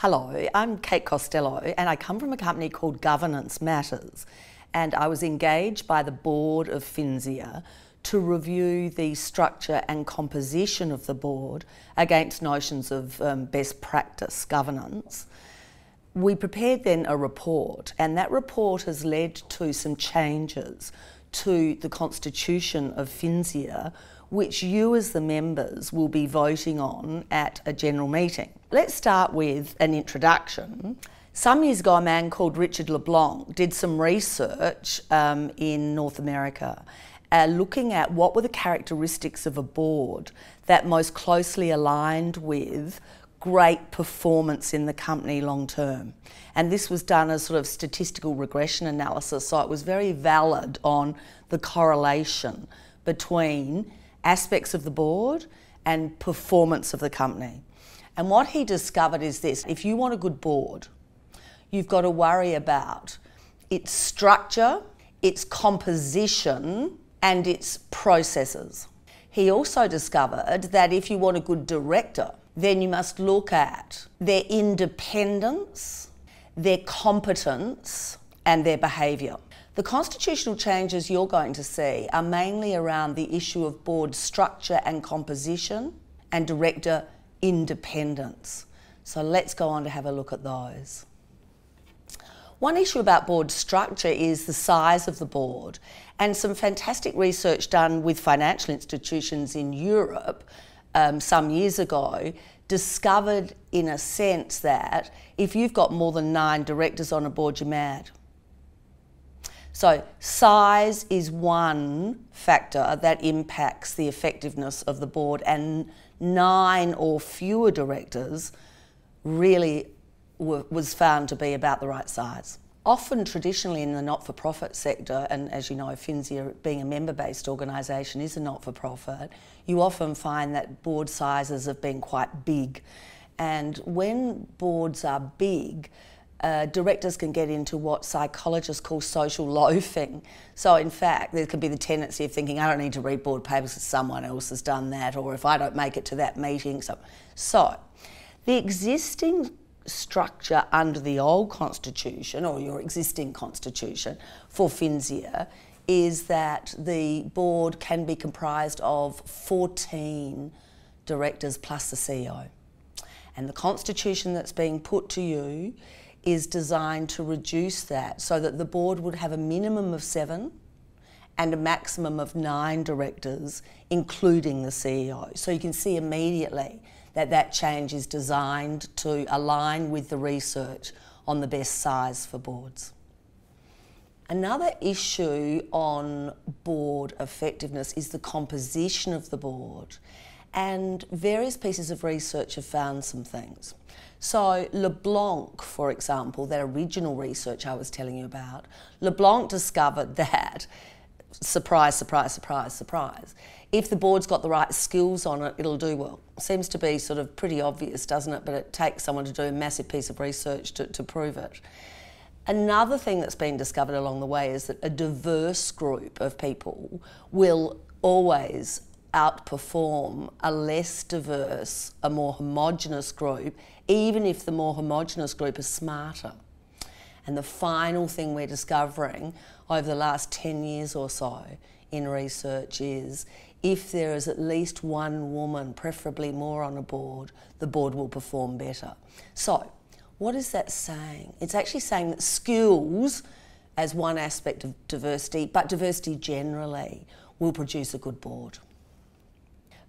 Hello, I'm Kate Costello and I come from a company called Governance Matters, and I was engaged by the board of Finsia to review the structure and composition of the board against notions of best practice governance. We prepared then a report, and that report has led to some changes to the constitution of Finsia, which you as the members will be voting on at a general meeting. Let's start with an introduction. Some years ago, a man called Richard LeBlanc did some research in North America, looking at what were the characteristics of a board that most closely aligned with great performance in the company long term. And this was done as sort of statistical regression analysis, so it was very valid on the correlation between aspects of the board and performance of the company. And what he discovered is this: if you want a good board, you've got to worry about its structure, its composition, and its processes. He also discovered that if you want a good director, then you must look at their independence, their competence, and their behaviour. The constitutional changes you're going to see are mainly around the issue of board structure and composition and director independence. So let's go on to have a look at those. One issue about board structure is the size of the board, and some fantastic research done with financial institutions in Europe some years ago discovered, in a sense, that if you've got more than 9 directors on a board, you're mad. So size is one factor that impacts the effectiveness of the board, and 9 or fewer directors really was found to be about the right size. Often traditionally in the not-for-profit sector, and as you know, Finsia being a member-based organisation is a not-for-profit, you often find that board sizes have been quite big. And when boards are big, directors can get into what psychologists call social loafing. So in fact, there can be the tendency of thinking, I don't need to read board papers because someone else has done that, or if I don't make it to that meeting. So the existing structure under the old constitution, or your existing constitution for Finsia, is that the board can be comprised of 14 directors plus the CEO. And the constitution that's being put to you is designed to reduce that so that the board would have a minimum of 7 and a maximum of 9 directors, including the CEO. So you can see immediately that that change is designed to align with the research on the best size for boards. Another issue on board effectiveness is the composition of the board, and various pieces of research have found some things. So LeBlanc, for example, that original research I was telling you about, LeBlanc discovered that, surprise, surprise, surprise, surprise, if the board's got the right skills on it, it'll do well. Seems to be sort of pretty obvious, doesn't it? But it takes someone to do a massive piece of research to prove it. Another thing that's been discovered along the way is that a diverse group of people will always outperform a less diverse, a more homogenous group, even if the more homogenous group is smarter. And the final thing we're discovering over the last 10 years or so in research is if there is at least one woman, preferably more on a board, the board will perform better. So what is that saying? It's actually saying that skills as one aspect of diversity, but diversity generally, will produce a good board.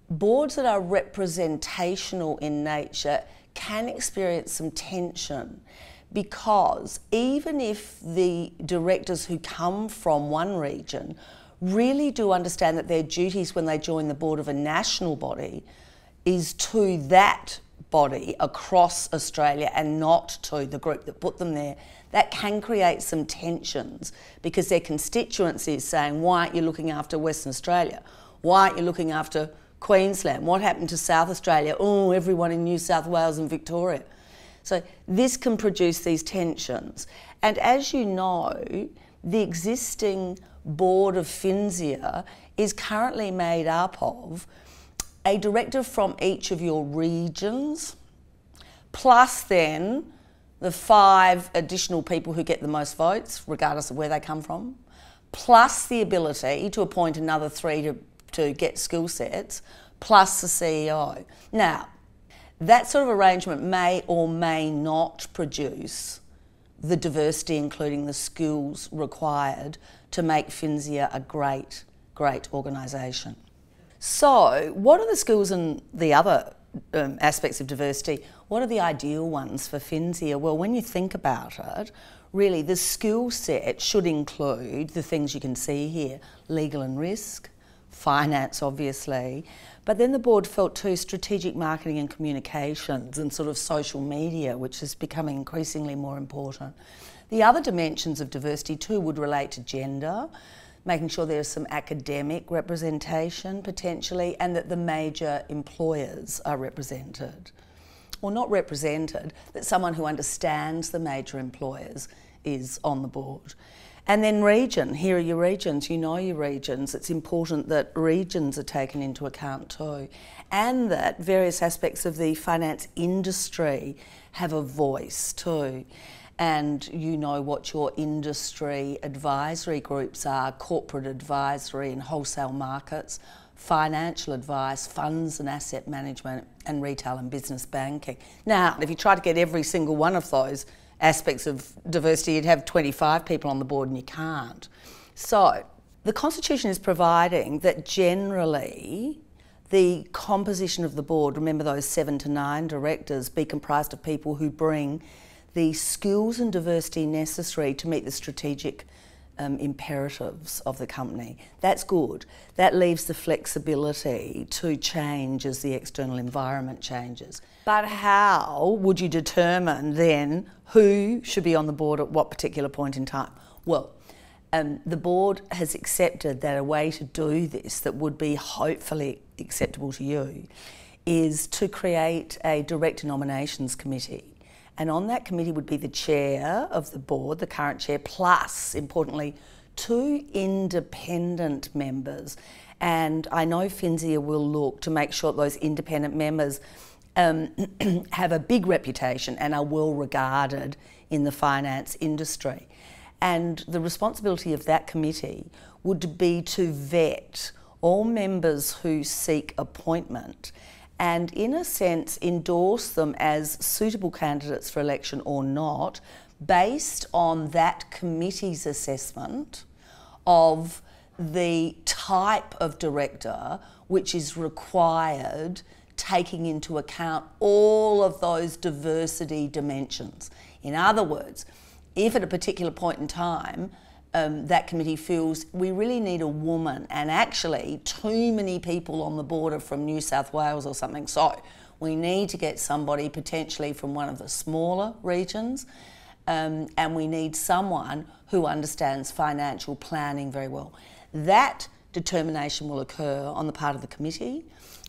Boards that are representational in nature can experience some tension, because even if the directors who come from one region really do understand that their duties when they join the board of a national body is to that body across Australia and not to the group that put them there, that can create some tensions, because their constituency is saying, why aren't you looking after Western Australia? Why aren't you looking after Queensland? What happened to South Australia? Oh, everyone in New South Wales and Victoria. So this can produce these tensions. And as you know, the existing board of Finsia is currently made up of a director from each of your regions, plus then the 5 additional people who get the most votes, regardless of where they come from, plus the ability to appoint another 3 to get skill sets, plus the CEO. Now, that sort of arrangement may or may not produce the diversity, including the skills required to make Finsia a great, great organisation. So, what are the skills and the other aspects of diversity? What are the ideal ones for Finsia? Well, when you think about it, really the skill set should include the things you can see here: legal and risk, finance obviously, but then the board felt too strategic marketing and communications and sort of social media, which is becoming increasingly more important. The other dimensions of diversity too would relate to gender, making sure there's some academic representation potentially, and that the major employers are represented. Or not represented, that someone who understands the major employers is on the board. And then region, here are your regions, you know your regions. It's important that regions are taken into account too, and that various aspects of the finance industry have a voice too. And you know what your industry advisory groups are: corporate advisory and wholesale markets, financial advice, funds and asset management, and retail and business banking. Now, if you try to get every single one of those aspects of diversity, you'd have 25 people on the board, and you can't. So, the Constitution is providing that generally the composition of the board, remember those 7 to 9 directors, be comprised of people who bring the skills and diversity necessary to meet the strategic imperatives of the company. That's good. That leaves the flexibility to change as the external environment changes. But how would you determine then who should be on the board at what particular point in time? Well, the board has accepted that a way to do this that would be hopefully acceptable to you is to create a director nominations committee. And on that committee would be the chair of the board, the current chair, plus, importantly, 2 independent members. And I know Finsia will look to make sure those independent members have a big reputation and are well regarded in the finance industry. And the responsibility of that committee would be to vet all members who seek appointment and, in a sense, endorse them as suitable candidates for election or not, based on that committee's assessment of the type of director which is required, taking into account all of those diversity dimensions. In other words, if at a particular point in time that committee feels we really need a woman, and actually too many people on the board are from New South Wales or something, so we need to get somebody potentially from one of the smaller regions, and we need someone who understands financial planning very well. That determination will occur on the part of the committee,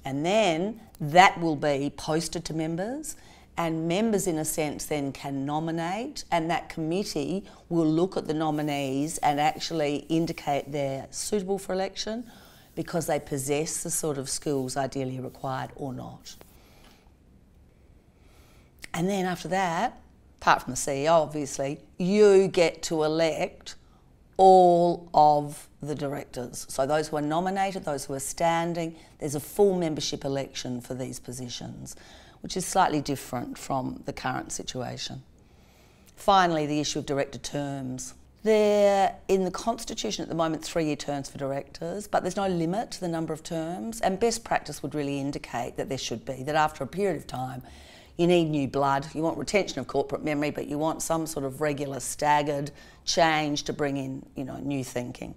and then that will be posted to members, and members, in a sense, then can nominate, and that committee will look at the nominees and actually indicate they're suitable for election because they possess the sort of skills ideally required or not. And then after that, apart from the CEO obviously, you get to elect all of the directors. So those who are nominated, those who are standing, there's a full membership election for these positions, which is slightly different from the current situation. Finally, the issue of director terms. They're in the Constitution at the moment 3-year terms for directors, but there's no limit to the number of terms, and best practice would really indicate that there should be, that after a period of time you need new blood, you want retention of corporate memory, but you want some sort of regular staggered change to bring in, new thinking.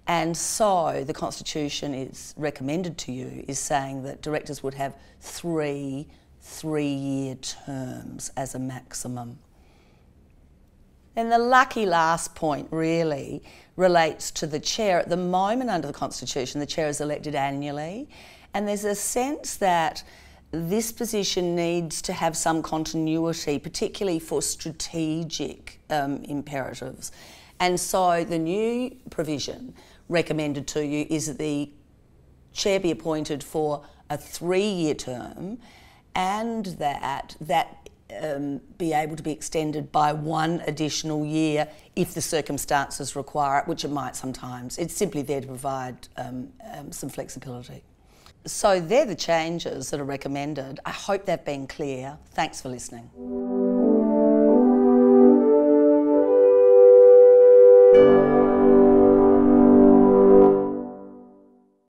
And so the Constitution is recommended to you is saying that directors would have 3-year terms as a maximum. And the lucky last point really relates to the chair. At the moment under the Constitution, the chair is elected annually, and there's a sense that this position needs to have some continuity, particularly for strategic imperatives. And so the new provision recommended to you is that the chair be appointed for a 3-year term, and that be able to be extended by 1 additional year if the circumstances require it, which it might sometimes. It's simply there to provide some flexibility. So they're the changes that are recommended. I hope they've been clear. Thanks for listening.